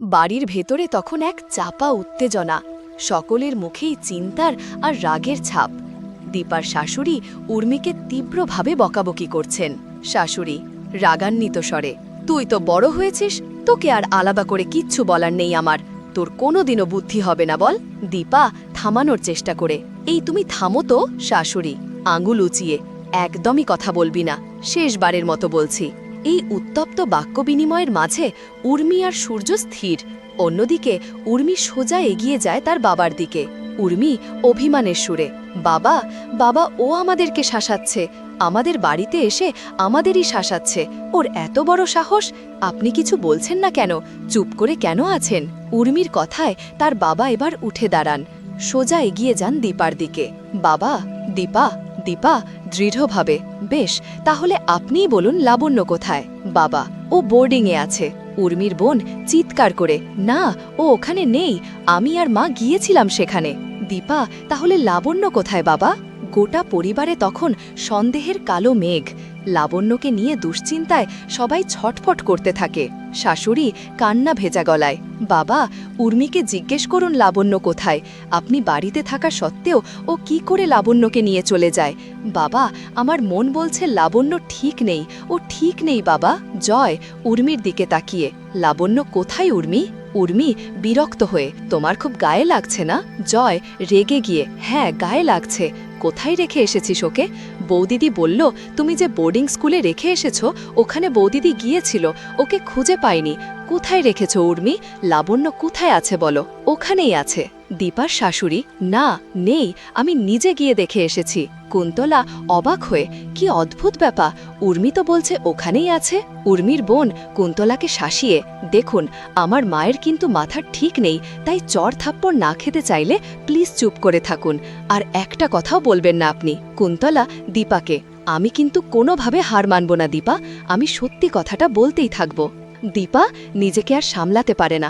বাড়ির ভেতরে তখন এক চাপা উত্তেজনা, সকলের মুখেই চিন্তার আর রাগের ছাপ। দীপার শাশুড়ি উর্মিকে তীব্রভাবে বকাবকি করছেন। শাশুড়ি রাগান্বিত স্বরে, তুই তো বড় হয়েছিস, তোকে আর আলাদা করে কিচ্ছু বলার নেই আমার, তোর কোনোদিনও বুদ্ধি হবে না বল। দীপা থামানোর চেষ্টা করে, এই তুমি থামো তো। শাশুড়ি আঙুল উঁচিয়ে, একদমই কথা বলবি না, শেষবারের মতো বলছি। এই উত্তপ্ত বাক্য বিনিময়ের মাঝে উর্মি আর সূর্য স্থির। অন্যদিকে উর্মি সোজা এগিয়ে যায় তার বাবার দিকে। উর্মি অভিমানের সুরে, বাবা, বাবা, ও আমাদেরকে শাসাচ্ছে, আমাদের বাড়িতে এসে আমাদেরই শাসাচ্ছে, ওর এত বড় সাহস। আপনি কিছু বলছেন না কেন? চুপ করে কেন আছেন? উর্মির কথায় তার বাবা এবার উঠে দাঁড়ান, সোজা এগিয়ে যান দীপার দিকে। বাবা, দীপা, দীপা দৃঢ়ভাবে, বেশ, তাহলে আপনিই বলুন লাবণ্য কোথায়? বাবা, ও বোর্ডিংয়ে আছে। উর্মির বোন চিৎকার করে, না, ও ওখানে নেই, আমি আর মা গিয়েছিলাম সেখানে। দীপা, তাহলে লাবণ্য কোথায় বাবা? গোটা পরিবারে তখন সন্দেহের কালো মেঘ। লাবণ্যকে নিয়ে দুশ্চিন্তায় সবাই ছটফট করতে থাকে। শাশুড়ি কান্না ভেজা গলায়, বাবা, উর্মিকে জিজ্ঞেস করুন লাবণ্য কোথায়। আপনি বাড়িতে থাকা সত্ত্বেও ও কি করে লাবণ্যকে নিয়ে চলে যায়? বাবা, আমার মন বলছে লাবণ্য ঠিক নেই, ও ঠিক নেই বাবা। জয় উর্মির দিকে তাকিয়ে, লাবণ্য কোথায় উর্মি? উর্মি বিরক্ত হয়ে, তোমার খুব গায়ে লাগছে না? জয় রেগে গিয়ে, হ্যাঁ গায়ে লাগছে। কোথায় রেখে এসেছিস ওকে? বৌদিদি বলল তুমি যে বোর্ডিং স্কুলে রেখে এসেছো, ওখানে বৌদিদি গিয়েছিল, ওকে খুঁজে পায়নি। কোথায় রেখেছ উর্মি? লাবণ্য কোথায় আছে বলো? ওখানেই আছে। দীপার শাশুড়ি, না, নেই, আমি নিজে গিয়ে দেখে এসেছি। কুন্তলা অবাক হয়ে, কি অদ্ভুত ব্যাপার, উর্মি তো বলছে ওখানেই আছে। উর্মির বোন কুন্তলাকে শাসিয়ে, দেখুন, আমার মায়ের কিন্তু মাথা ঠিক নেই, তাই চড় থাপ্পড় না খেতে চাইলে প্লিজ চুপ করে থাকুন, আর একটা কথাও বলবেন না আপনি। কুন্তলা দীপাকে, আমি কিন্তু কোনোভাবে হার মানব না দীপা, আমি সত্যি কথাটা বলতেই থাকব। দীপা নিজেকে আর সামলাতে পারে না,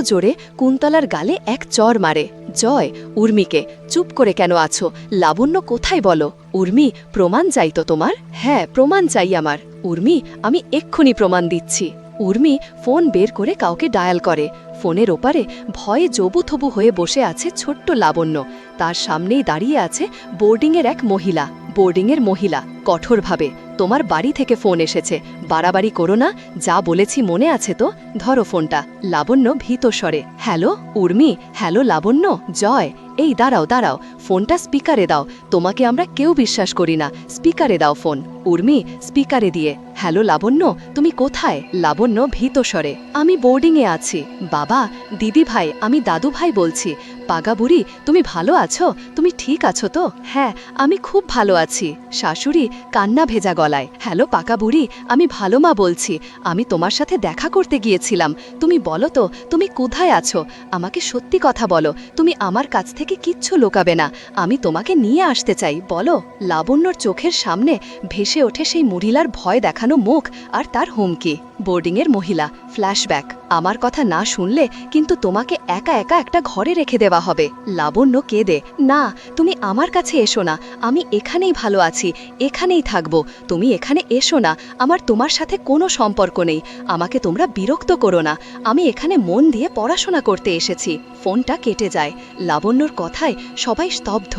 জোরে কুন্তলার গালে এক চড় মারে। জয় উর্মিকে, চুপ করে কেন আছো? লাবণ্য কোথায় বলো? উর্মি, প্রমাণ চাই তো তোমার? হ্যাঁ, প্রমাণ চাই আমার। উর্মি, আমি এক্ষুনি প্রমাণ দিচ্ছি। উর্মি ফোন বের করে কাউকে ডায়াল করে। ফোনের ওপারে ভয়ে জবুথবু হয়ে বসে আছে ছোট্ট লাবণ্য। তার সামনেই দাঁড়িয়ে আছে বোর্ডিংয়ের এক মহিলা। বোর্ডিংয়ের মহিলা কঠোরভাবে, তোমার বাড়ি থেকে ফোন এসেছে, বাড়াবাড়ি করো না, যা বলেছি মনে আছে তো? ধরো ফোনটা। লাবণ্য ভীত স্বরে, হ্যালো উর্মি, হ্যালো লাবণ্য। জয়, এই দাঁড়াও দাঁড়াও, ফোনটা স্পিকারে দাও, তোমাকে আমরা কেউ বিশ্বাস করি না, স্পিকারে দাও ফোন। উর্মি স্পিকারে দিয়ে, হ্যালো লাবণ্য, তুমি কোথায়? লাবণ্য ভীত স্বরে, আমি বোর্ডিংয়ে আছি। বাবা, দিদি ভাই, আমি দাদু ভাই বলছি। পাগা বুড়ি, তুমি ভালো আছো? তুমি ঠিক আছো তো? হ্যাঁ, আমি খুব ভালো আছি। শাশুড়ি কান্না ভেজা গলায়, হ্যালো পাকা বুড়ি, আমি ভালো মা বলছি, আমি তোমার সাথে দেখা করতে গিয়েছিলাম। তুমি বলো তো, তুমি কোথায় আছো? আমাকে সত্যি কথা বলো, তুমি আমার কাছ থেকে কিচ্ছু লুকাবে না, আমি তোমাকে নিয়ে আসতে চাই, বলো। লাবণ্যর চোখের সামনে ভেসে ওঠে সেই মহিলার ভয় দেখানো মুখ আর তার হুমকি। বোর্ডিংয়ের মহিলা ফ্ল্যাশব্যাক, আমার কথা না শুনলে কিন্তু তোমাকে একা একা একটা ঘরে রেখে দেওয়া হবে। লাবণ্য কেঁদে, না, তুমি আমার কাছে এসো না, আমি এখানেই ভালো আছি, এখানেই থাকবো, তুমি এখানে এসো না, আমার তোমার সাথে কোনো সম্পর্ক নেই, আমাকে তোমরা বিরক্ত করো না, আমি এখানে মন দিয়ে পড়াশোনা করতে এসেছি। ফোনটা কেটে যায়। লাবণ্যর কথায় সবাই স্তব্ধ।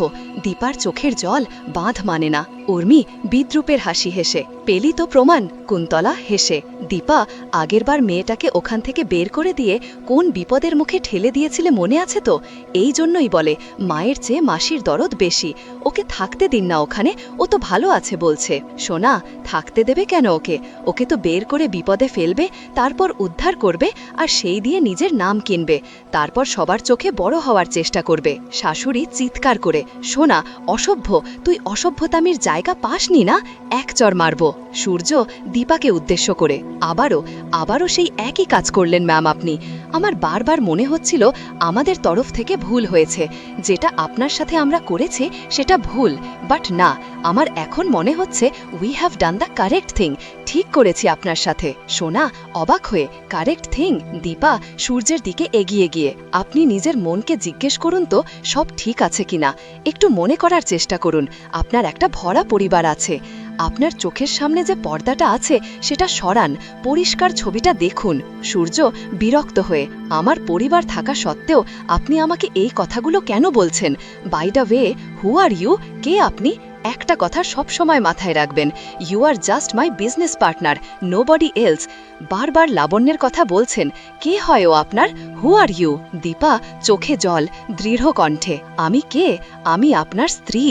দীপার চোখের জল বাঁধ মানে না। উর্মি বিদ্রুপের হাসি হেসে, পেলি তো প্রমাণ? কুন্তলা হেসে, দীপা, আগেরবার মেয়েটাকে ওখান থেকে বের করে দিয়ে কোন বিপদের মুখে ঠেলে দিয়েছিলে মনে আছে তো? এই জন্যই বলে মায়ের চেয়ে মাসির দরদ বেশি, ওকে থাকতে দিন না ওখানে, ও তো ভালো আছে বলছে। সোনা, থাকতে দেবে কেন ওকে? ওকে তো বের করে বিপদে ফেলবে, তারপর উদ্ধার করবে, আর সেই দিয়ে নিজের নাম কিনবে, তারপর সবার চোখে বড় হওয়ার চেষ্টা করবে। শাশুড়ি চিৎকার করে, সোনা, অসভ্য, তুই অসভ্যতামির জায়গা পাসনি না, এক চড় মারব। সূর্য দীপাকে উদ্দেশ্য করে, আবারও সেই একই কাজ করলেন ম্যাম আপনি। আমার বারবার মনে হচ্ছিল আমাদের তরফ থেকে ভুল হয়েছে, যেটা আপনার সাথে আমরা করেছি সেটা ভুল, বাট না, আমার এখন মনে হচ্ছে we have done the correct thing, ঠিক করেছি আপনার সাথে। সোনা অবাক হয়ে, কারেক্ট থিং? দীপা সূর্যের দিকে এগিয়ে গিয়ে, আপনি নিজের মনকে জিজ্ঞেস করুন তো সব ঠিক আছে কিনা, একটু মনে করার চেষ্টা করুন, আপনার একটা ভরা পরিবার আছে, আপনার চোখের সামনে যে পর্দাটা আছে সেটা সরান, পরিষ্কার ছবিটা দেখুন। সূর্য বিরক্ত হয়ে, আমার পরিবার থাকা সত্ত্বেও আপনি আমাকে এই কথাগুলো কেন বলছেন? By the way, who are you? কে আপনি? একটা কথা সব সময় মাথায় রাখবেন, you are just my business partner, nobody else. বারবার লাবণ্যের কথা বলছেন, কে হয় ও আপনার? হু আর ইউ? দীপা চোখে জল, দৃঢ় কণ্ঠে, আমি কে? আমি আপনার স্ত্রী।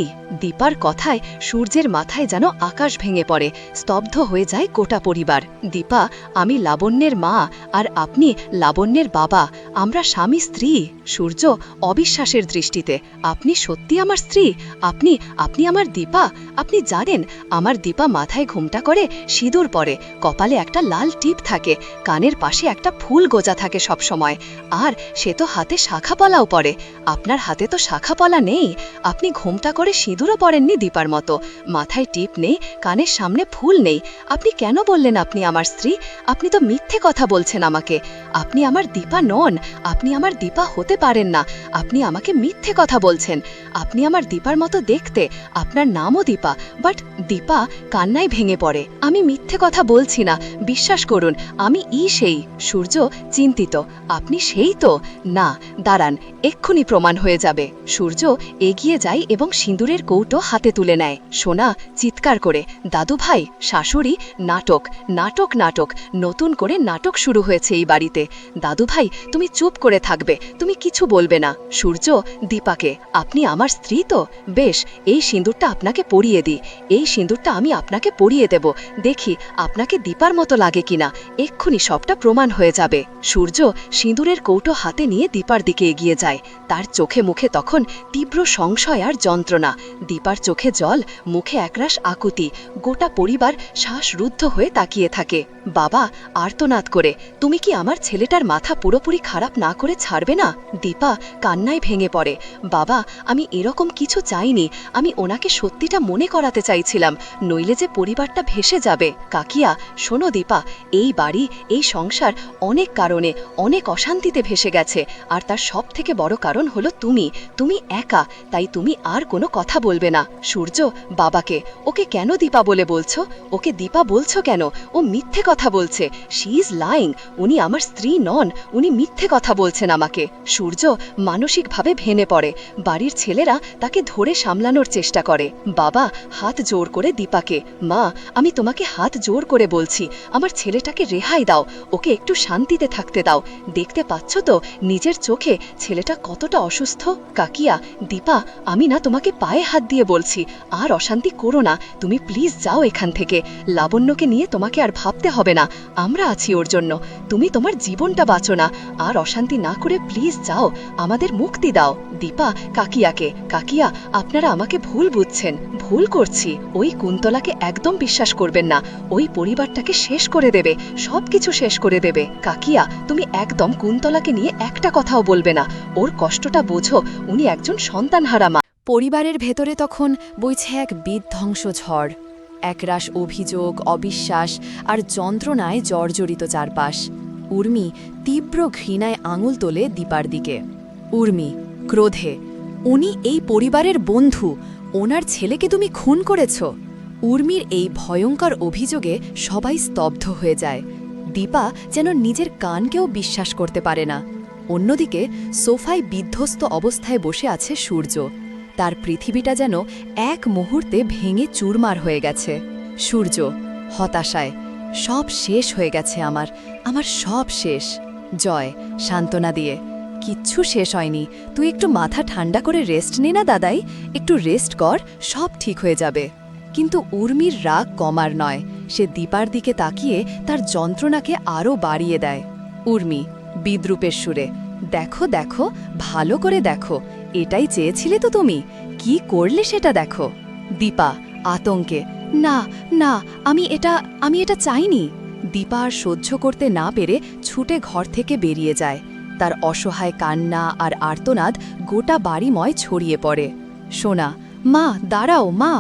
দীপার কথায় সূর্যের মাথায় যেন আকাশ ভেঙে পড়ে, স্তব্ধ হয়ে যায় গোটা পরিবার। দীপা, আমি লাবণ্যের মা, আর আপনি লাবণ্যের বাবা। আমরা স্বামী স্ত্রী। সূর্য অবিশ্বাসের দৃষ্টিতে, আপনি সত্যি আমার স্ত্রী? আপনি আপনি আমার দীপা? আপনি জানেন আমার দীপা মাথায় ঘুমটা করে, সিঁদুর পরে, কপালে একটা লাল টিপ থাকে, কানের পাশে একটা ফুল গোজা থাকে সব সময়, আর সে তো হাতে শাখা পলাও পরে। আপনার হাতে তো শাখা পলা নেই। আপনি ঘুমটা করে সিঁদুরও পরেননি দীপার মতো, মাথায় টিপ নেই, কানের সামনে ফুল নেই। আপনি কেন বললেন আপনি আমার স্ত্রী? আপনি তো মিথ্যে কথা বলছেন আমাকে। আপনি আমার দীপা নন, আপনি আমার দীপা হতে পারেন না। আপনি আমাকে মিথ্যে কথা বলছেন। আপনি আমার দীপার মতো দেখতে, আপনার নামও দীপা, বাট দীপা কান্নায় ভেঙে পড়ে। আমি মিথ্যে কথা বলছি না, বিশ্বাস করুন, আমি সেই। সূর্য চিন্তিত, আপনি সেই তো? না, দাঁড়ান, এক্ষুনি প্রমাণ হয়ে যাবে। সূর্য এগিয়ে যায় এবং সিঁদুরের কৌটো হাতে তুলে নেয়। সোনা চিৎকার করে, দাদু ভাই, শাশুড়ি, নাটক নাটক নাটক, নতুন করে নাটক শুরু হয়েছে এই বাড়িতে। দাদু ভাই, তুমি চুপ করে থাকবে, তুমি কিছু বলবে না। সূর্য দীপাকে, আপনি আমার স্ত্রী তো? বেশ, এই সিঁদুরটা আপনাকে পরিয়ে দিই। এই সিঁদুরটা আমি আপনাকে পরিয়ে দেব, দেখি আপনাকে দীপার মতো লাগে কিনা। এক্ষুনি সবটা প্রমাণ হয়ে যাবে। সূর্য সিঁদুরের কৌটো হাতে নিয়ে দীপার দিকে এগিয়ে যায়। তার চোখে মুখে তখন তীব্র সংশয় আর যন্ত্রণা। দীপার চোখে জল, মুখে একরাশ আকুতি। গোটা পরিবার শ্বাসরুদ্ধ হয়ে তাকিয়ে থাকে। বাবা আর্তনাদ করে, তুমি কি আমার ছেলেটার মাথা পুরোপুরি খারাপ না করে ছাড়বে না? দীপা কান্নায় ভেঙে পড়ে, বাবা, আমি এরকম কিছু চাইনি। আমি ওনাকে সত্যিটা মনে করাতে চাইছিলাম, নইলে যে পরিবারটা ভেসে যাবে। কাকিয়া, শোনো দীপা, এই বাড়ি, এই সংসার অনেক কারণে, অনেক অশান্তিতে ভেসে গেছে, আর তার সব থেকে বড় কারণ হলো তুমি একা। তাই তুমি আর কোনো কথা বলবে না। সূর্য বাবাকে, ওকে কেন দীপা বলে বলছো? ওকে দীপা বলছো কেন? ও মিথ্যে কথা বলছে। She is lying. উনি আমার স্ত্রী নন, উনি মিথ্যে কথা বলছেন আমাকে। সূর্য মানসিকভাবে ভেঙে পড়ে। বাড়ির ছেলেরা তাকে ধরে সামলানোর চেষ্টা করে। বাবা হাত জোর করে দীপাকে, মা, আমি তোমাকে হাত জোর করে বলছি, আমার ছেলেটাকে রেহাই দাও, ওকে একটু শান্তিতে থাকতে দাও। দেখতে পাচ্ছ তো নিজের চোখে ছেলেটা কতটা অসুস্থ। কাকিয়া, দীপা, আমি না তোমাকে পায়ে হাত দিয়ে বলছি, আর অশান্তি করো না। তুমি প্লিজ যাও এখান থেকে। লাবণ্যকে নিয়ে তোমাকে আর ভাবতে হবে না, আমরা আছি ওর জন্য। তুমি তোমার জীবনটা বাঁচো না, আর অশান্তি না করে প্লিজ যাও, আমাদের মুক্তি দাও। দীপা কাকিয়াকে, কাকিয়া, আপনারা আমাকে ভুল বুঝছেন, ভুল করছি। ওই কুন্তলাকে একদম বিশ্বাস করবেন না, ওই পরিবারটাকে শেষ করে দেবে, সবকিছু শেষ করে দেবে। কাকিয়া, তুমি একদম কুন্তলাকে নিয়ে একটা কথাও বলবে না, ওর কষ্টটা বোঝো, উনি একজন সন্তানহারা মা। পরিবারের ভেতরে তখন বইছে এক বিধ্বংস ঝড়। একরাশ অভিযোগ, অবিশ্বাস আর যন্ত্রণায় জর্জরিত চারপাশ। উর্মি তীব্র ঘৃণায় আঙুল তোলে দীপার দিকে। উর্মি ক্রোধে, উনি এই পরিবারের বন্ধু, ওনার ছেলেকে তুমি খুন করেছ। উর্মির এই ভয়ঙ্কর অভিযোগে সবাই স্তব্ধ হয়ে যায়। দীপা যেন নিজের কানকেও বিশ্বাস করতে পারে না। অন্যদিকে সোফায় বিধ্বস্ত অবস্থায় বসে আছে সূর্য। তার পৃথিবীটা যেন এক মুহূর্তে ভেঙে চুরমার হয়ে গেছে। সূর্য হতাশায়, সব শেষ হয়ে গেছে আমার সব শেষ। জয় সান্ত্বনা দিয়ে, কিচ্ছু শেষ হয়নি, তুই একটু মাথা ঠান্ডা করে রেস্ট নে না দাদাই, একটু রেস্ট কর, সব ঠিক হয়ে যাবে। কিন্তু উর্মির রাগ কমার নয়, সে দীপার দিকে তাকিয়ে তার যন্ত্রণাকে আরও বাড়িয়ে দেয়। উর্মি বিদ্রূপের সুরে, দেখো দেখো, ভালো করে দেখো, এটাই চেয়েছিলে তো তুমি, কি করলে সেটা দেখো। দীপা আতঙ্কে, না না, আমি এটা চাইনি। দীপা আর সহ্য করতে না পেরে ছুটে ঘর থেকে বেরিয়ে যায়। তার অসহায় কান্না আর আর্তনাদ গোটা বাড়িময় ছড়িয়ে পড়ে। সোনা, মা দাঁড়াও মা।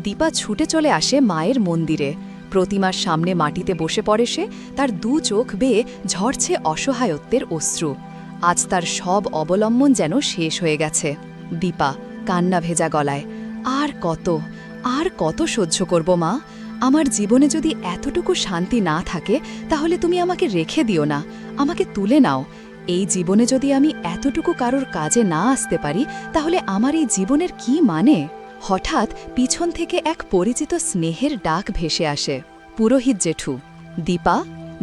দীপা ছুটে চলে আসে মায়ের মন্দিরে। প্রতিমার সামনে মাটিতে বসে পড়ে সে, তার দু চোখ বেয়ে ঝরছে অসহায়ত্বের অশ্রু। আজ তার সব অবলম্বন যেন শেষ হয়ে গেছে। দীপা কান্না ভেজা গলায়, আর কত, আর কত সহ্য করব মা? আমার জীবনে যদি এতটুকু শান্তি না থাকে তাহলে তুমি আমাকে রেখে দিও না, আমাকে তুলে নাও। এই জীবনে যদি আমি এতটুকু কারোর কাজে না আসতে পারি তাহলে আমার এই জীবনের কি মানে? হঠাৎ পিছন থেকে এক পরিচিত স্নেহের ডাক ভেসে আসে। পুরোহিত জেঠু। দীপা।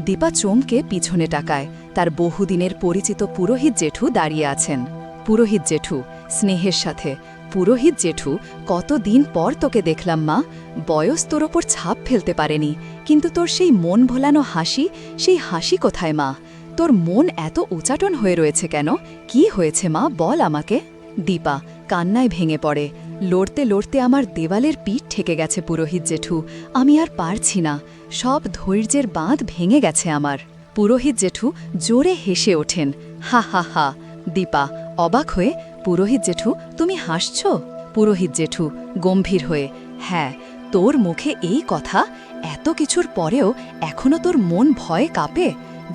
দীপা চমকে পিছনে তাকায়। তার বহুদিনের পরিচিত পুরোহিত জেঠু দাঁড়িয়ে আছেন। পুরোহিত জেঠু স্নেহের সাথে। পুরোহিত জেঠু, কতদিন পর তোকে দেখলাম মা। বয়স তোর ওপর ছাপ ফেলতে পারেনি, কিন্তু তোর সেই মন ভোলানো হাসি, সেই হাসি কোথায় মা? তোর মন এত উচাটন হয়ে রয়েছে কেন? কি হয়েছে মা, বল আমাকে। দীপা কান্নায় ভেঙে পড়ে। লড়তে লড়তে আমার দেওয়ালের পিঠ ঠেকে গেছে পুরোহিত জেঠু। আমি আর পারছি না, সব ধৈর্যের বাঁধ ভেঙে গেছে আমার। পুরোহিত জেঠু জোরে হেসে ওঠেন, হা হা হা। দীপা অবাক হয়ে, পুরোহিত জেঠু তুমি হাসছ? পুরোহিত জেঠু গম্ভীর হয়ে, হ্যাঁ, তোর মুখে এই কথা? এত কিছুর পরেও এখনো তোর মন ভয়ে কাঁপে?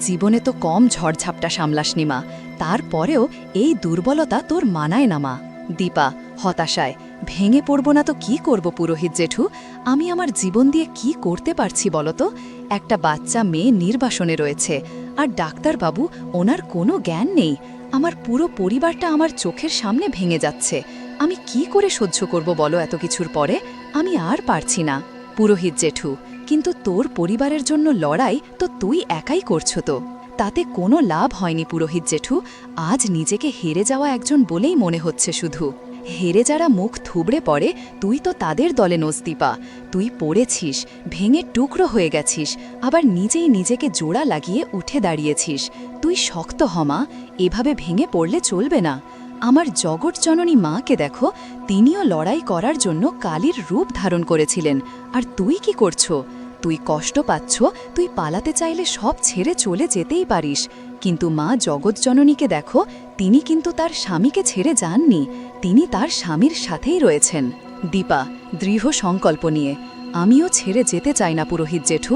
জীবনে তো কম ঝড়ঝাপটা সামলাসনি মা, তারপরেও এই দুর্বলতা তোর মানায় না মা। দীপা হতাশায়, ভেঙে পড়ব না তো কি করব পুরোহিত জেঠু? আমি আমার জীবন দিয়ে কি করতে পারছি বলতো? একটা বাচ্চা মেয়ে নির্বাসনে রয়েছে, আর ডাক্তারবাবু ওনার কোনো জ্ঞান নেই। আমার পুরো পরিবারটা আমার চোখের সামনে ভেঙে যাচ্ছে। আমি কি করে সহ্য করব বলো এত কিছুর পরে? আমি আর পারছি না। পুরোহিত জেঠু, কিন্তু তোর পরিবারের জন্য লড়াই তো তুই একাই করছো তো। তাতে কোনো লাভ হয়নি পুরোহিত জেঠু। আজ নিজেকে হেরে যাওয়া একজন বলেই মনে হচ্ছে শুধু। হেরে যারা মুখ থুবড়ে পড়ে, তুই তো তাদের দলে নোস দীপা। তুই পড়েছিস, ভেঙে টুকরো হয়ে গেছিস, আবার নিজেই নিজেকে জোড়া লাগিয়ে উঠে দাঁড়িয়েছিস। তুই শক্ত হমা, এভাবে ভেঙে পড়লে চলবে না। আমার জগৎজননী মাকে দেখো, তিনিও লড়াই করার জন্য কালীর রূপ ধারণ করেছিলেন। আর তুই কি করছো? তুই কষ্ট পাচ্ছ, তুই পালাতে চাইলে সব ছেড়ে চলে যেতেই পারিস, কিন্তু মা জগৎজননীকে দেখো, তিনি কিন্তু তার স্বামীকে ছেড়ে যাননি, তিনি তার স্বামীর সাথেই রয়েছেন। দীপা দৃঢ় সংকল্প নিয়ে, আমিও ছেড়ে যেতে চাই না পুরোহিত জেঠু,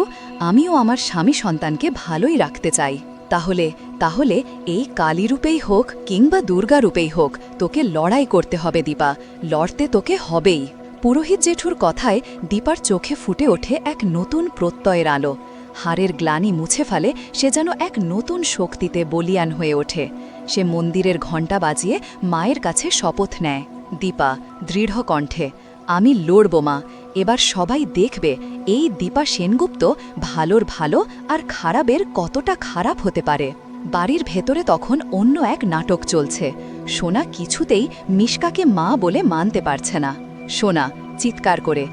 আমিও আমার স্বামী সন্তানকে ভালোই রাখতে চাই। তাহলে তাহলে এই কালীরূপেই হোক কিংবা দুর্গারূপেই হোক, তোকে লড়াই করতে হবে দীপা, লড়তে তোকে হবেই। পুরোহিত জেঠুর কথায় দীপার চোখে ফুটে ওঠে এক নতুন প্রত্যয়ের আলো। হাড়ের গ্লানি মুছে ফেলে সে, যেন এক নতুন শক্তিতে বলিয়ান হয়ে ওঠে। সে মন্দিরের ঘণ্টা বাজিয়ে মায়ের কাছে শপথ নেয়। দীপা দৃঢ় কণ্ঠে, আমি লড়ব মা, এবার সবাই দেখবে এই দীপা সেনগুপ্ত ভালোর ভালো আর খারাপের কতটা খারাপ হতে পারে। বাড়ির ভেতরে তখন অন্য এক নাটক চলছে। সোনা কিছুতেই মিশকাকে মা বলে মানতে পারছে না। সোনা চিৎকার করে,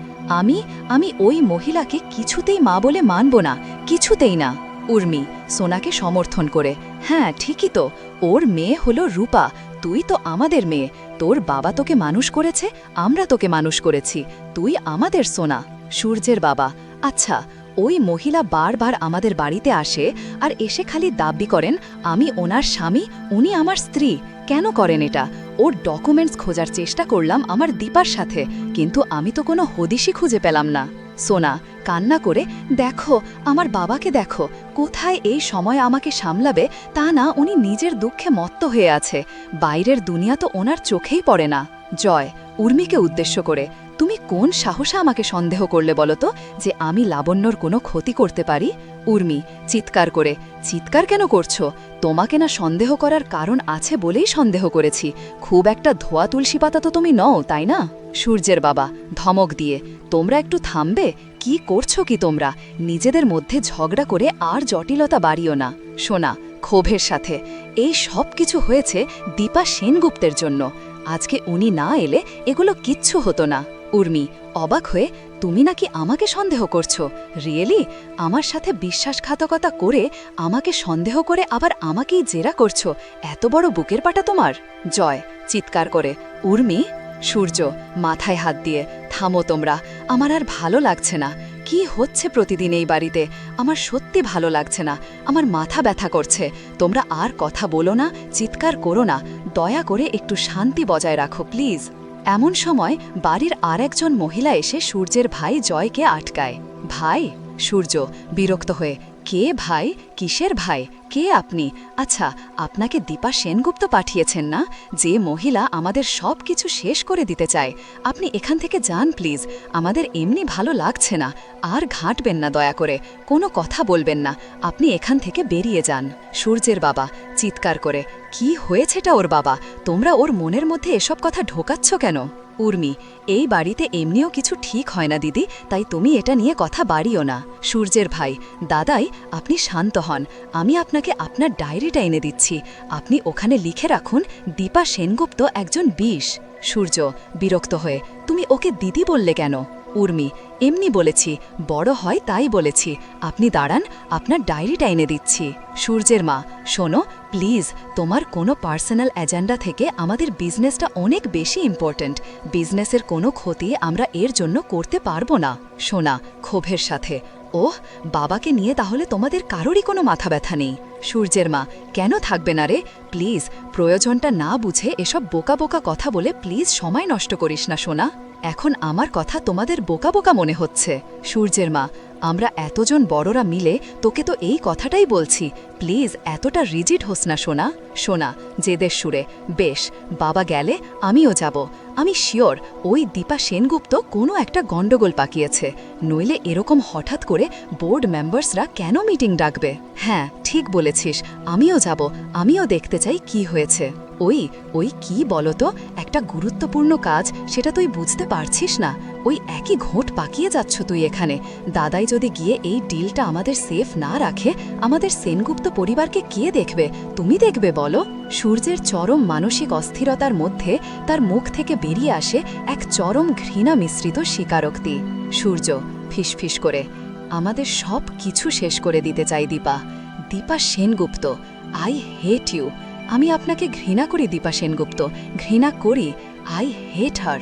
আমি ওই মহিলাকে কিছুতেই মা বলে মানব না, কিছুতেই না। উর্মি সোনাকে সমর্থন করে, হ্যাঁ ঠিকই তো, ওর মেয়ে হলো রূপা, তুই তো আমাদের মেয়ে, তোর বাবা তোকে মানুষ করেছে, আমরা তোকে মানুষ করেছি, তুই আমাদের সোনা। সূর্যের বাবা, আচ্ছা, ওই মহিলা বারবার আমাদের বাড়িতে আসে আর এসে খালি দাবি করেন আমি ওনার স্বামী, উনি আমার স্ত্রী। কেন করেন এটা? ওর ডকুমেন্টস খোঁজার চেষ্টা করলাম আমার দীপার সাথে, কিন্তু আমি তো কোনো হদিশই খুঁজে পেলাম না। সোনা কান্না করে, দেখো আমার বাবাকে দেখো, কোথায় এই সময় আমাকে সামলাবে তা না, উনি নিজের দুঃখে মত্ত হয়ে আছে, বাইরের দুনিয়া তো ওনার চোখেই পড়ে না। জয় উর্মিকে উদ্দেশ্য করে, তুমি কোন সাহসে আমাকে সন্দেহ করলে বলো তো, যে আমি লাবণ্যর কোনো ক্ষতি করতে পারি? উর্মি চিৎকার করে, চিৎকার কেন করছো? তোমাকে না সন্দেহ করার কারণ আছে বলেই সন্দেহ করেছি, খুব একটা ধোয়া তুলসী পাতা তো তুমি নও, তাই না? সূর্যের বাবা ধমক দিয়ে, তোমরা একটু থামবে? কি করছো কি তোমরা? নিজেদের মধ্যে ঝগড়া করে আর জটিলতা বাড়িও না। সোনা ক্ষোভের সাথে, এই সব কিছু হয়েছে দীপা সেনগুপ্তের জন্য, আজকে উনি না এলে এগুলো কিচ্ছু হতো না। উর্মি অবাক হয়ে, তুমি নাকি আমাকে সন্দেহ করছো? রিয়েলি? আমার সাথে বিশ্বাসঘাতকতা করে, আমাকে সন্দেহ করে আবার আমাকেই জেরা করছো? এত বড় বুকের পাটা তোমার? জয় চিৎকার করে, উর্মি। সূর্য মাথায় হাত দিয়ে, থামো তোমরা, আমার আর ভালো লাগছে না। কি হচ্ছে প্রতিদিন এই বাড়িতে? আমার সত্যি ভালো লাগছে না, আমার মাথা ব্যথা করছে। তোমরা আর কথা বলো না, চিৎকার করো না, দয়া করে একটু শান্তি বজায় রাখো প্লিজ। এমন সময় বাড়ির আর একজন মহিলা এসে সূর্যের ভাই জয়কে আটকায়। ভাই? সূর্য বিরক্ত হয়ে, কে ভাই? কিসের ভাই? কে আপনি? আচ্ছা, আপনাকে দীপা সেনগুপ্ত পাঠিয়েছেন না, যে মহিলা আমাদের সব কিছু শেষ করে দিতে চায়। আপনি এখান থেকে যান প্লিজ, আমাদের এমনি ভালো লাগছে না। আর ঘাঁটবেন না দয়া করে, কোনো কথা বলবেন না, আপনি এখান থেকে বেরিয়ে যান। সূর্যের বাবা চিৎকার করে, কি হয়েছেটা ওর বাবা? তোমরা ওর মনের মধ্যে এসব কথা ঢোকাচ্ছ কেন? উর্মি, এই বাড়িতে এমনিও কিছু ঠিক হয় না দিদি, তাই তুমি এটা নিয়ে কথা বাড়িও না। সূর্যের ভাই, দাদাই আপনি শান্ত হন, আমি আপনাকে আপনার ডায়েরিটা এনে দিচ্ছি, আপনি ওখানে লিখে রাখুন দীপা সেনগুপ্ত একজন বিষ। সূর্য বিরক্ত হয়ে, তুমি ওকে দিদি বললে কেন? উর্মি, এমনি বলেছি, বড় হয় তাই বলেছি। আপনি দাঁড়ান, আপনার ডায়েরিটা এনে দিচ্ছি। সূর্যের মা, শোনো প্লিজ, তোমার কোনো পার্সোনাল এজেন্ডা থেকে আমাদের বিজনেসটা অনেক বেশি ইম্পর্ট্যান্ট। বিজনেসের কোনো ক্ষতি আমরা এর জন্য করতে পারবো না। সোনা ক্ষোভের সাথে, ওহ, বাবাকে নিয়ে তাহলে তোমাদের কারোরই কোনো মাথা ব্যথা নেই। সূর্যের মা, কেন থাকবে না রে? প্লিজ, প্রয়োজনটা না বুঝে এসব বোকা বোকা কথা বলে প্লিজ সময় নষ্ট করিস না সোনা। এখন আমার কথা তোমাদের বোকা বোকা মনে হচ্ছে। সূর্যের মা, আমরা এতজন বড়রা মিলে তোকে তো এই কথাটাই বলছি, প্লিজ এতটা রিজিড হোস না সোনা। সোনা জেদের সুরে, বেশ, বাবা গেলে আমিও যাব। আমি শিওর ওই দীপা সেনগুপ্ত কোনো একটা গণ্ডগোল পাকিয়েছে, নইলে এরকম হঠাৎ করে বোর্ড মেম্বার্সরা কেন মিটিং ডাকবে? হ্যাঁ ঠিক বলেছিস, আমিও যাব, আমিও দেখতে চাই কি হয়েছে। ওই কি বলতো, একটা গুরুত্বপূর্ণ কাজ, সেটা তুই বুঝতে পারছিস না? ওই একই ঘোট পাকিয়ে যাচ্ছ তুই এখানে। দাদাই যদি গিয়ে এই ডিলটা আমাদের সেফ না রাখে, আমাদের সেনগুপ্ত পরিবারকে কে দেখবে? তুমি দেখবে বলো? সূর্যের চরম মানসিক অস্থিরতার মধ্যে তার মুখ থেকে বেরিয়ে আসে এক চরম ঘৃণা মিশ্রিত স্বীকারোক্তি। সূর্য ফিসফিস করে, আমাদের সব কিছু শেষ করে দিতে চাই Deepa. Deepa Sengupta, I hate you. আমি আপনাকে ঘৃণা করি দীপা সেনগুপ্ত, ঘৃণা করি। I hate her.